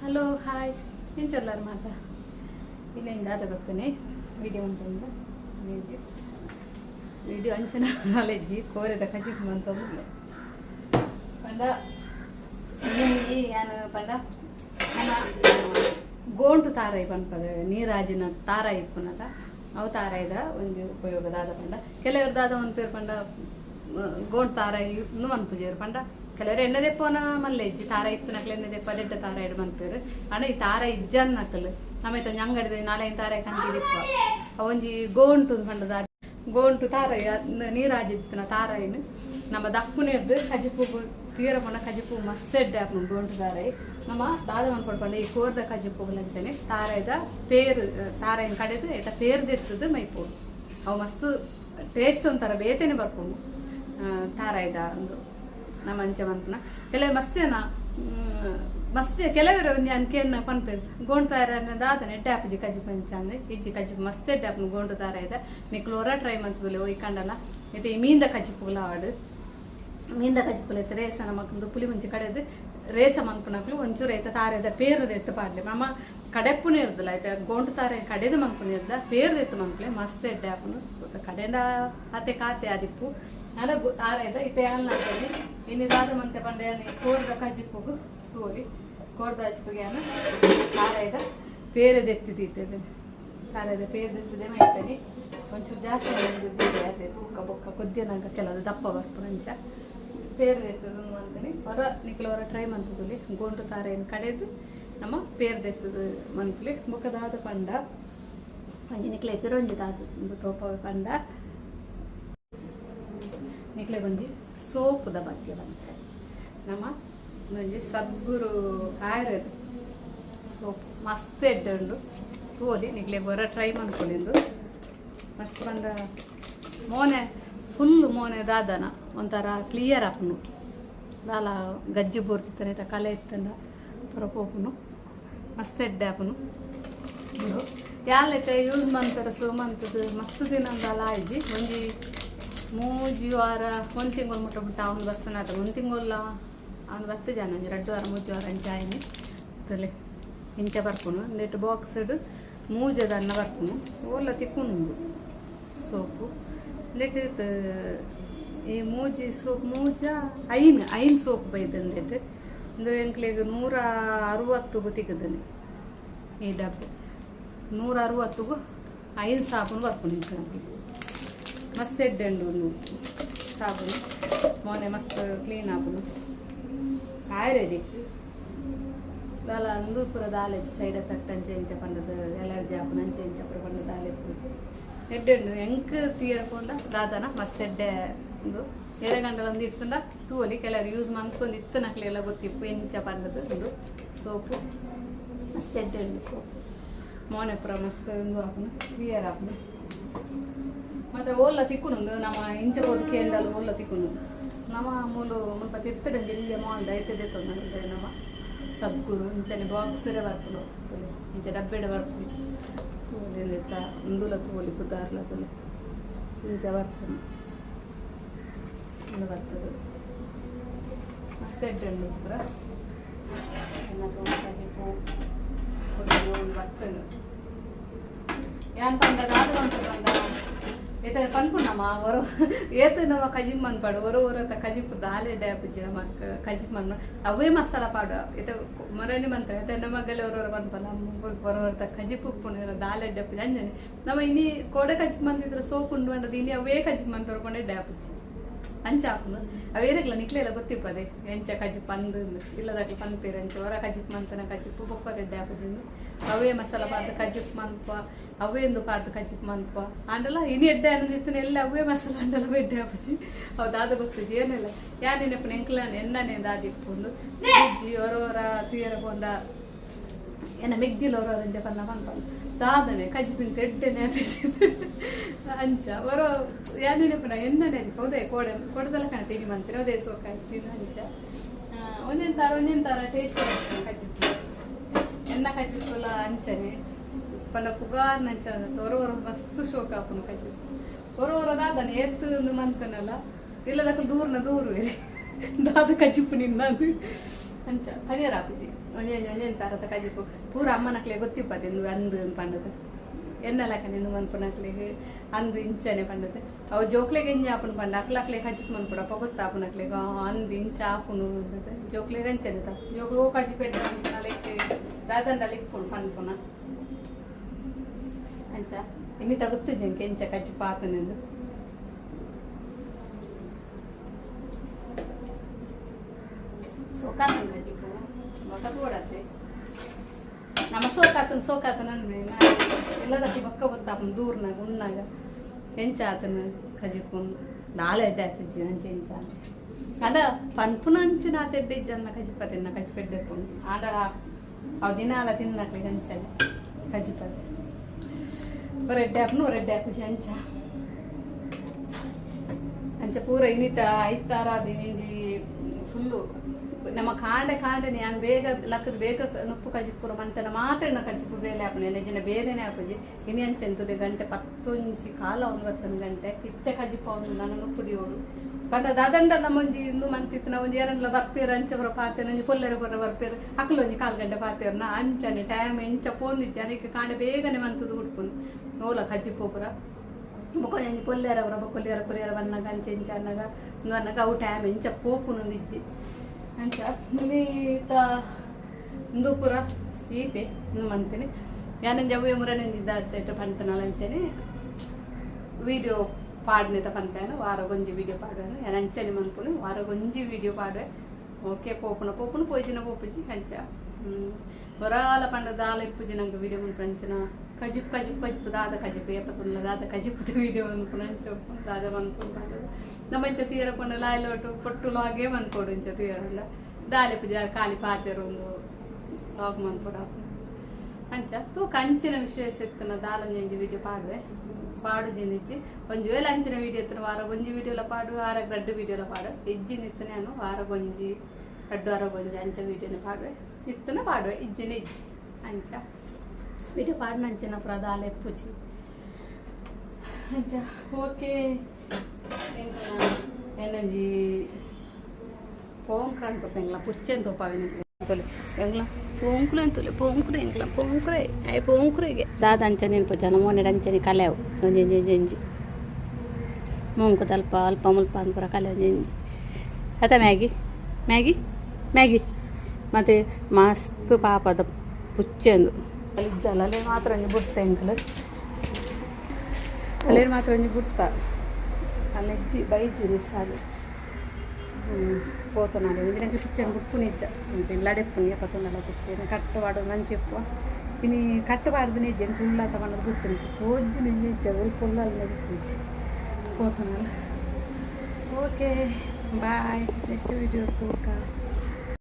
hello hi ఏం చల్లారన్నమాట ఇలా ఇందాక ಗೊತ್ತನೆ వీడియో ఉంటుంది వీడియో అంచనా నాలెడ్జಿ ಕೋರೆದ ಕಜಿಕ್ ಮಂತಂದು ಪಂಡ ನಿನ್ನೆ ಯಾನು ಪಂಡ ನನ್ನ ಗೋಂಟು ತಾರಾಯಿ ಪನ್ಪದ ನೀರಾಜಿನ ತಾರಾಯಿ ಇಪ್ಪುನದ ಅವು ತಾರಾಯಿದ ಒಂದು ಉಪಯೋಗದಾದ ಪಂಡ ಕೆಲವರದಾದ ಒಂದು ಪೇರು ಪಂಡ ಗೋಂಟು ತಾರಾಯಿ ಅನ್ಪುಜೇರು ಪಂಡ ಕೆಲವರು ಎಣ್ಣೆ ದೆಪ್ಪೋನ ಮಲ್ಲೆ ಇಜ್ಜಿ ತಾರ ಇತ್ತು ನಕಲು ಎಣ್ಣೆ ದೆಪ್ಪ ದೆಡ್ಡ ತಾರ ಇಡು ಬಂತೇರು ಅಣ್ಣ ಈ ತಾರ ಇಜ್ಜನ್ ನಕಲು ನಮ್ಮೈತ ಅಂಗಡಿದ ನಾಳೆ ತಾರ ಕಂಟಿ ದಿಪ್ಪ ಅವೊಂಜಿ ಗೋಂಟು ಪಂಡದ ಗೋಂಟು ತಾರ ನೀರಾಜಿತ್ತಿನ ತಾರಾಯಿನ ನಮ್ಮ ದಕ್ಕುನೇರ್ದು ಕಜಿಪು ತೀರ ಪಂಡ ಕಜಿಪು ಮಸ್ತ್ ಎಡ್ಡೆ ಹಾಕೊಂಡು ಗೋಂಟು ತಾರಾಯಿ ನಮ್ಮ ದಾದ ಅನ್ಕೊಡ್ಪಂಡ ಈ ಕೋರ್ದ ಕಜಿಪುಗಳಂತಾನೆ ತಾರಾಯ್ದ ಪೇರು ತಾರಾಯಿನ ಕಡೆದು ಆಯ್ತ ಪೇರು ದೆತ್ತದು ಮೈಪೋಡು ಅವು ಮಸ್ತ್ ಟೇಸ್ಟ್ ಒಂಥರ ಬೇತೆನೆ ಬರ್ಕೊಂಡು ತಾರಾಯ್ದ ಒಂದು ನಮ್ಮ ಅಂಚೆ ಮಂತನ ಕೆಲವು ಮಸ್ತೇನ ಮಸ್ತ್ ಕೆಲವರು ಒಂದು ಅನ್ಕೆನ್ನ ಪನ್ಪೇರು ಗೋಂಡು ತಾರ ದಾದನೆ ಎಡ್ಡಾಪಜಿ ಕಜಿ ಪಂಚಾಂದೆ ಇಜ್ಜಿ ಕಜಿಪು ಮಸ್ತ್ ಎಡ್ಡಾಪನ ಗೋಂಡು ತಾರ ಇದೆ ನಿಕ್ಲು ಹೊರ ಟ್ರೈ ಮಂತದಲ್ಲಿ ಒಯ್ಕಂಡಲ್ಲ ಇದು ಈ ಮೀಂದ ಕಜಿಪುಗಳ ಆಡು ಮೀಂದ ಕಜಿಪುಲ ಐತೆ ರೇಸ ನಮಗೊಂದು ಪುಲಿ ಮುಂಚೆ ಕಡೆದು ರೇಸ ಮನ್ಪುನಕ್ಲು ಒಂಚೂರು ಐತೆ ತಾರದ ಪೇರು ಎತ್ತು ಪಾಡ್ಲಿ ಮಮ್ಮ ಕಡೆಪ್ಪುನೇ ಇರ್ದಲ್ಲ ಐತೆ ಗೋಂಡು ತಾರೆ ಕಡೆದು ಮನ್ಪುನೇ ಇರ್ದ ಪೇರು ಎತ್ತು ಮನ್ಪುಲೆ ಮಸ್ತ್ ಎಡ್ಡಾಪನು ಕಡೆಂಡ ಅತ್ತೆ ಕಾತೆ ಆದಿಪ್ಪು ನಾನು ತಾರಾಯ್ದ ಇತ್ತೆ ಹಾಲ್ನಾಗ್ತದೆ ಇನ್ನಿದಾದ ಮಂತೆ ಪಂಡೆ ಕೋರ್ದ ಕಜಿಪ್ಪುಗು ತೋಲಿ ಕೋರ್ದ ಹಚ್ಚಿಗೆ ತಾರಾಯ್ದ ಪೇರೆದೆತ್ತಿದ್ದೇವೆ ತಾರಾಯ್ದ ಪೇರೆದೆತ್ತಿದೆ ಮೈತನಿ ಒಂಚೂರು ಜಾಸ್ತಿ ಅದೇ ತೂಕ ಬೊಕ್ಕ ಕೊದ್ದಿನಾಗ ಕೆಲವು ದಪ್ಪ ಬರ್ಪು ನಂಚ ಪೇರೆದೆತ್ತದು ಅಂತಾನೆ ಹೊರ ನಿಖಲ ಹೊರ ಟ್ರೈ ಮಂತದಲ್ಲಿ ಗೋಂಡು ತಾರೆಯನ್ನು ಕಡೆದು ನಮ್ಮ ಪೇರೆದೆತ್ತದು ಮನ್ಪುಲಿ ಬೊಕ್ಕದಾದ ಪಂಡ ಒಂಜಿ ನಿಕ್ಲೆ ಪಿರೊಂಜಿದಾದ ಒಂದು ತೋಪ ಪಂಡ ನಿಕ್ಲೆ ಒಂಜಿ ಸೋಪುದ ಬಗ್ಗೆ ಬಂತೆ ನಮ್ಮ ಒಂಜಿ ಸದ್ಗುರು ಆಯುರ್ವೇದ ಸೋಪ್ ಮಸ್ತ್ ಎಡ್ಡುಂಡು ತೋಲಿ ನಿಕ್ಲೆ ಬರ ಟ್ರೈ ಮಾಡ್ಕೊಂಡಿದ್ದು ಮಸ್ತ್ ಬಂದ ಮೋನೆ ಫುಲ್ಲು ಮೋನೆ ದಾದನ ಒಂಥರ ಕ್ಲಿಯರ್ ಆಪನು ದಾಲ ಗಜ್ಜಿ ಬೋರ್ತಿತ್ತಾನೆ ಕಲೆ ಇತ್ತಂಡ ಪುರಪೋಪುನು ಮಸ್ತ್ ಎಡ್ಡೆ ಆಪನು ಯಾಲೈತೆ ಯೂಸ್ ಮಾಡ್ತಾರೆ ಸೋಮಂತದ್ದು ಮಸ್ತ್ ದಿನ ದಾಲ ಆಯ್ಜಿ ಒಂಜಿ 3 ವಾರ 1 ತಿಂಗಳು ಮುಟ್ಟ ಬಿಟ್ಟು ಅವ್ನು ಬರ್ತಾನೆ ಅದು 1 ತಿಂಗಳ ಅವ್ನು ಬರ್ತ ಜಾನ ಒಂಜಿ 2 ವಾರ 3 ವಾರ ಅಂಚೆ ಆಯ್ನಿ ತಲೆ ಇಂಚೆ ಬರ್ಪುನು ನೆಟ್ ಬಾಕ್ಸ್ಡ್ ಮೂಜದ ಅನ್ನ ಬರ್ಪುನು ಓಲ್ಲ ತಿಕ್ಕುನುಂದು ಸೋಪು ನೆಟ್ ಈ ಮೂಜಿ ಸೋಪ್ ಮೂಜ ಐನ್ ಸೋಪ್ ಬೈದಂದೆಟ್ ಒಂದು ಎಂಕ್ಲೆಗ್ 160 ತಿಕ್ಕದನೆ ಈ ಡಬ್ಬೆ 160 ಐನ್ ಸಾಬೂನು ಬರ್ಪುನು ಇಂಕ ನಮಗೆ ಮಸ್ತ್ ಎಡ್ಡೆಂಡು ಸಾಬೂನು ಮೊನ್ನೆ ಮಸ್ತ್ ಕ್ಲೀನ್ ಆಪುನು ಆಯುರ್ವೇದಿಕ್ ದಾಲ ಅಂದು ಪೂರ ದಾಲೆ ಸೈಡ್ ಎಫೆಕ್ಟ್ ಅಂಚೆ ಇಂಚ ಪಂಡದ ಎಲರ್ಜಿ ಆಪುನ ಅಂಚೆ ಇಂಚ ಪೂರ ಪಂಡ ದಾಲೆ ಪೂಜೆ ಎಡ್ಡೆಂಡು ಎಂಕ್ ತೀರಕೊಂಡ ದಾದನ ಮಸ್ತ್ ಎಡ್ಡೆ ಒಂದು ಎರೆಗಂಡಲೊಂದು ಇತ್ತಂಡ ತೂಲಿ ಕೆಲವರು ಯೂಸ್ ಮಾಡ್ಕೊಂಡು ಇತ್ತು ನಕ್ಲೆಲ್ಲ ಗೊತ್ತಿಪ್ಪು ಎಂಚ ಪಂಡದು ಒಂದು ಸೋಪು ಮಸ್ತ್ ಎಡ್ಡೆಂಡು ಸೋಪು ಮೋನೆ ಪೂರ ಮಸ್ತ್ ಒಂದು ಆಪುನು ಕ್ಲಿಯರ್ ಆಪುನು ಮತ್ತೆ ಓಲ್ಲ ತಿಕ್ಕುನುಂದು ನಮ್ಮ ಇಂಚ ಹೋದ ಕೇಂಡಲ್ ಓಲ್ಲ ತಿಕ್ಕುನು ನಮ್ಮ ಮೂಲು ಮುಲ್ಪ ತಿತ್ತಡಂಗೆ ಇಲ್ಲಿಯ ಮಾಲ್ದ ಐತದೆ ತೊಂದರೆ ನಮ್ಮ ಸದ್ಗುರು ಇಂಚನೆ ಬಾಕ್ಸ್ರೆ ಬರ್ಪುನು ಇಂಚ ಡಬ್ಬೆಡೆ ಬರ್ಪುನು ತೋಲಿತ್ತ ಇಂದುಲ ತೋಲಿ ಕುದಾರ್ಲ ತೋಲಿ ಇಂಚ ಬರ್ಪುನು ಇಂದು ಬರ್ತದೆ ಮಸ್ತ್ ಎಡ್ಡೆಂಡು ಪೂರ ಕಜಿಪು ಬರ್ತದೆ ಯಾನ್ ಪಂಡ ದಾದ ಪಂಡ ಏತ ಪನ್ಪುಣ್ಣಮ್ಮ ಹೊರ ಏತ ನಮ್ಮ ಕಜಿಪ್ ಮನ್ಪಾಡು ಹೊರ ಕಜಿಪ್ ದಾಲೆ ಡ್ಯಾಪುಜಿ ನಮ್ಮ ಕಜಿಪ್ ಮನ್ ಅವೇ ಮಸಾಲ ಪಾಡು ಏತ ಮರನಿ ಮಂತ ಏತ ನಮ್ಮ ಗಲೆ ಹೊರ ಪನ್ಪಲ್ಲ ಹೊರ ಕಜಿಪ್ ಉಪ್ಪುನ ದಾಲೆ ಡ್ಯಾಪುಜಿ ಅಂಜನೆ ನಮ್ಮ ಇನ್ನಿ ಕೋಡೆ ಕಜಿಪ್ ಮಂತಿದ್ರೆ ಸೋಪ್ ಉಂಡು ಅಂಡದು ಇನ್ನಿ ಅವೇ ಕಜಿಪ್ ಮನ್ ಹೊರಕೊಂಡೆ ಡ್ಯಾಪುಜಿ ಅಂಚ ಹಾಕುನು ಅವೇರಗ್ಲ ನಿಕ್ಲೆಲ್ಲ ಗೊತ್ತಿಪ್ಪದೆ ಎಂಚ ಕಜಿಪ್ ಅಂದು ಇಲ್ಲದಾಗ್ಲಿ ಪನ್ಪೇರು ಅಂಚ ಹೊರ ಕಜಿಪ್ ಮಂತನ ಕಜಿಪ್ಪು ಬೊಪ್ಪರೆ ಡ್ಯಾಪುಜಿಂದು ಅವೇ ಮಸಾಲ ಪಾರ್ದು ಕಜಿಪ್ ಮನ್ಪ ಅವೇ ಒಂದು ಪಾರ್ದು ಕಜಿಪ್ ಮನ್ಪ ಅಂಡಲ್ಲ ಇನ್ನು ಎಡ್ಡೆ ಅನ್ನಿತ್ತು ಎಲ್ಲ ಅವೇ ಮಸಾಲ ಅಂಡಲ್ಲ ಎಡ್ಡೆ ಹಾಪುಜಿ ಅವು ದಾದ ಗೊತ್ತಿದ್ದು ಏನಿಲ್ಲ ಯಾನೇನಪ್ಪ ಎಂಕ್ಲ ಎಣ್ಣನೆ ದಾದಿಪ್ಪುಂದು ಅಜ್ಜಿ ಹೊರ ತೀರಕೊಂಡ ಏನ ಮೆಗ್ದಿಲ್ಲ ಹೊರಂಜ ಪನ್ನ ಪನ್ಪಲ್ಲ ದಾದನೆ ಕಜಿಪಿಂತ ಎಡ್ಡೆನೆ ಅಂಚ ಹೊರ ಯಾನೇನಪ್ಪನ ಎಣ್ಣನೆ ಹೌದೇ ಕೊಡದಲ್ಲ ಕಾಣ ತಿನಿ ಮಂತೀನಿ ಅದೇ ಸೋಕ ಹಚ್ಚಿದ ಅಂಚ ಒಂದೇನು ಥರ ಟೇಸ್ಟ್ ಕಜಿಪ್ಪು ಎನ್ನ ಕಜಿಪ್ಪುಲ ಅಂಚನೆ ಪನ್ನ ಪುಗಾರ್ ನಂಚ ಹೊರ ಮಸ್ತ್ ಶೋಕ ಆಪುನು ಕಜಿಪ್ಪು ಹೊರ ದಾದನೆ ಎತ್ತು ಮಂತನಲ್ಲ ಇಲ್ಲದಕ್ಕ ದೂರ ದಾದ ಕಜಿಪ್ಪು ನಿನ್ನದು ಅಂಚ ಕಡಿಯರ ಆಪುಜಿ ಒಂಜೆ ಎಂತಾರತ ಕಜಿಪು ಪೂರ ಅಮ್ಮನಕ್ಲೆ ಗೊತ್ತಿಪ್ಪದೆ ಎಂದು ಅಂದು ಪಂಡದು ಎನ್ನಲಕ ನಿಂದು ಮನ್ಪುನಕ್ಲೆಗ್ ಅಂದು ಇಂಚನೆ ಪಂಡದು ಅವು ಜೋಕ್ಲೆಗೆ ಇಂಜ ಆಪುನ ಪಂಡ ಅಕ್ಲಕ್ಲೆ ಕಜಿಪ್ ಮನ್ಪುಡ ಪಗೊತ್ತ ಆಪುನಕ್ಲೆಗ್ ಅಂದು ಇಂಚ ಆಪುನು ಜೋಕ್ಲೆಗ್ ಅಂಚನೆ ತ ಜೋಕ್ಲು ಕಜಿಪೆಟ್ಟ ಮನ್ಪುನಲೆಕ್ಕೆ ದಾದಂಡಲ್ಲಿ ಇಪ್ಪುನು ಪನ್ಪುನ ಅಂಚ ಇನ್ನಿತ ಗೊತ್ತು ಜಂಕೆ ಎಂಚ ಕಜಿಪ್ ಆಪನೆಂದು ಸೋಕಾತನ ಕಜಿಪು ಮೊಟ ಓಡತ್ತೆ ನಮ್ಮ ಸೋಕಾತನ ಎಲ್ಲದಕ್ಕೆ ಬೊಕ್ಕ ಗೊತ್ತಾಪನ ದೂರ್ನಾಗ ಉಣ್ಣಾಗ ಎಂಚ ಆತನ ಕಜಿಪುಂದು ನಾಳೆ ಎಡ್ಡೆ ಆತಜ್ಜಿ ಅಂಚೆ ಎಂಚ ಅದ ಪನ್ಪುನ ಅಂಚಿನ ಆತ ಎಡ್ಡೆ ಇಜ್ಜನ್ನ ಕಜಿಪ ತಿನ್ನ ಕಜಿಪೆಡ್ಡೆಪ್ಪುಂಡು ಆಡ ಅವು ದಿನಾಲ ತಿನ್ನಕ್ಲಿಗೆ ಅಂಚಲ್ಲ ಕಜಿಪದೆ ಒರೆಡ್ಡೆ ಆಪನು ಒರೆಡ್ಡೆ ಆಪುಜಿ ಅಂಚ ಅಂಚ ಪೂರ ಇನ್ನಿತ ಐತಾರ ದಿನಿಂಜಿ ಫುಲ್ಲು ನಮ್ಮ ಕಾಂಡೆ ನಾನು ಬೇಗ ಲಕ್ಕದ ಬೇಗ ನುಪ್ಪು ಕಜಿಪುರ ಮಂತನ ಮಾತ್ರ ಕಜಿಪು ಬೇಲೆ ಆಪನೆ ನೆಜಿನ ಬೇರೆನೆ ಆಪುಜಿ ಇನಿ ಅಂಚೆಂತುದೆ ಗಂಟೆ 11 ಕಾಲ 9 ಗಂಟೆ ಇತ್ತೆ ಕಜಿಪ ಒಂದು ನಾನು ನುಪ್ಪುದಿ ಓಡು ಬಂದ ದಾದಂಡಲ್ಲ ಮುಂಜಿ ಇಂದು ಮಂತಿತ್ತು ನಾವು ಒಂಜಿ ಎರಡ್ಲ ಬರ್ಪೇರು ಅಂಚವರ ಪಾತೇರು ಒಂಜಿ ಪೊಲ್ಲೆರ ಬರ ಬರ್ಪೇರು ಅಕ್ಲು ಒಂಜಿ 4 ಗಂಟೆ ಪಾತೇರು ನಾ ಅಂಚನೆ ಟೈಮ್ ಎಂಚ ಪೋಂದಿಚ್ಚೆ ಅದಕ್ಕೆ ಕಾಂಡೆ ಬೇಗನೆ ಮಂತದ್ದು ಹುಡ್ಕೊಂಡು ನೋಲ ಕಜಿಪು ಪುರ ಬೊಕೊಂಜಿ ಪೊಲ್ಲೆರವರ ಬೊಕೊಲ್ಲಿಯರ ಕೊರಿಯರ ಬನ್ನಾಗ ಅಂಚೆ ಇಂಚ ಅನ್ನಗ ಅನ್ನಗ ಅವು ಟೈಮ್ ಎಂಚ ಪೋಪುನೊಂದಿಜ್ಜಿ ಅಂಚ ನೀತ ಇಂದೂಪುರ ಈತೆ ಇನ್ನು ಮಂತೇನೆ ಯಾನಂಜ ಅವ್ವೆ ಮುರನೆಂದಿದ್ದ ಪಂತನಲ್ಲ ಅಂಚನೆ ವೀಡಿಯೋ ಪಾಡ್ನೆತ ಪಂತಾನು ವಾರ ಗೊಂಜಿ ವೀಡಿಯೋ ಪಾಡುವೆನು ಯಾನ ಅಂಚನೆ ಮನ್ಪುನು ವಾರ ಗೊಂಜಿ ವೀಡಿಯೋ ಪಾಡುವೆ ಓಕೆ ಪೋಪುನ ಪೋಯ್ಜಿನ ಪೋಪುಜಿ ಅಂಚ ಹೊರಾಲ ಪಂಡ ದಾಲ ಇಪ್ಪುಜಿ ನಂಗೆ ವೀಡಿಯೋ ಮನ್ಪು ಅಂಚನ ಕಜಿಪ್ ದಾದ ಕಜಿಪು ಏಪತ್ತುಲ್ಲ ದಾದ ಕಜಿಪುದ ವೀಡಿಯೋ ಮನ್ಪುನ ಅಂಚ ದಾದ ಮನ್ಪುನು ಪಾಡು ನಮ್ಮಂಚ ತೀರ ಪಂಡ ಲಾಯ್ಲೋಟು ಪೊಟ್ಟುಲು ಹಾಗೆ ಮನ್ಕೊಡು ಇಂಚ ತೀರಂಡ ದಾಲಿ ಪೂಜೆ ಖಾಲಿ ಪಾತೆರು ಒಂದು ಲಾಗ್ ಮನ್ಕೊಡ ಅಂಚ ತೂ ಕಂಚಿನ ವಿಶೇಷ ಇತ್ತನ ದಾಲಂಜಿ ವೀಡಿಯೋ ಪಾಡುವೆ ಪಾಡು ಜಿನಿಚ್ಚಿ ಒಂಜಿ ವೇಳೆ ಅಂಚಿನ ವೀಡಿಯೋ ಇತ್ತನ ವಾರ ಗೊಂಜಿ ವೀಡಿಯೋಲ ಪಾಡು ವಾರ ಗಡ್ಡು ವೀಡಿಯೋಲ ಪಾಡು ಇಜ್ಜಿನ ಇತ್ತನ ನಾನು ವಾರ ಗೊಂಜಿ ಗಡ್ಡು ವಾರ ಗೊಂಜಿ ಅಂಚ ವೀಡಿಯೋನ ಪಾಡುವೆ ಇತ್ತನ ಪಾಡುವೆ ಇಜ್ಜಿನ ಇಜ್ಜಿ ಅಂಚ ವೀಡಿಯೋ ಪಾಡಿನ ಅಂಚಿನ ಪ್ರದಾಲ ಎಪ್ಪುಜಿ ಅಂಚ ಓಕೆ ಏನಂಜಿ ಪೋಂಕ್ರ ಅಂತ ಎಂಗ್ಲ ಪುಚ್ಚೆನ್ ತೋಪಾವಿನ ಎಂಗ್ಲ ಪೋಂಕುರೆ ಎಂಗ್ಲ ಪೋಂಕುರೆ ಐ ಪೋಂಕುರೆಗೆ ದಾದ ಅಂಚನೆ ನೆನಪು ಜನ ಮೋನೆಡ ಅಂಚನೆ ಕಲೆವು ಒಂಜಿ ಮುಂಕು ತಲ್ಪ ಅಲ್ಪ ಮುಲ್ಪ ಅಂಪುರ ಕಲೆ ಒಂಜಿ ಅತ ಮ್ಯಾಗಿ ಮತ್ತು ಮಸ್ತ್ ಪಾಪದ ಪುಚ್ಚೆಂದು ಇಜ್ಜಲ್ಲ ಅಲ್ಲೇ ಮಾತ್ರ ಒಂಜಿ ಬುಡ್ತ ಎಂಕ್ಲು ಅಲ್ಲೇ ಮಾತ್ರ ಒಂಜಿ ಬುಡ್ತ ಅಲ್ಲಜ್ಜಿ ಬೈಜ್ಜಿ ಸಾಲು పోతున్నాడు ఎందుకంటే పిచ్చాను బుట్టుని ఇచ్చా పిల్లాడెప్పుడు ఎప్పతుండాలి పిచ్చాను కట్టువాడు మంచి చెప్పు ఇని కట్టువాడు నిజ్జను పుల్లంత మన గుర్తుంది రోజు నిజ జవులు పుల్లాలు నెగ్గుచ్చి పోతున్నాడు ఓకే బాయ్ నెక్స్ట్ వీడియో తోక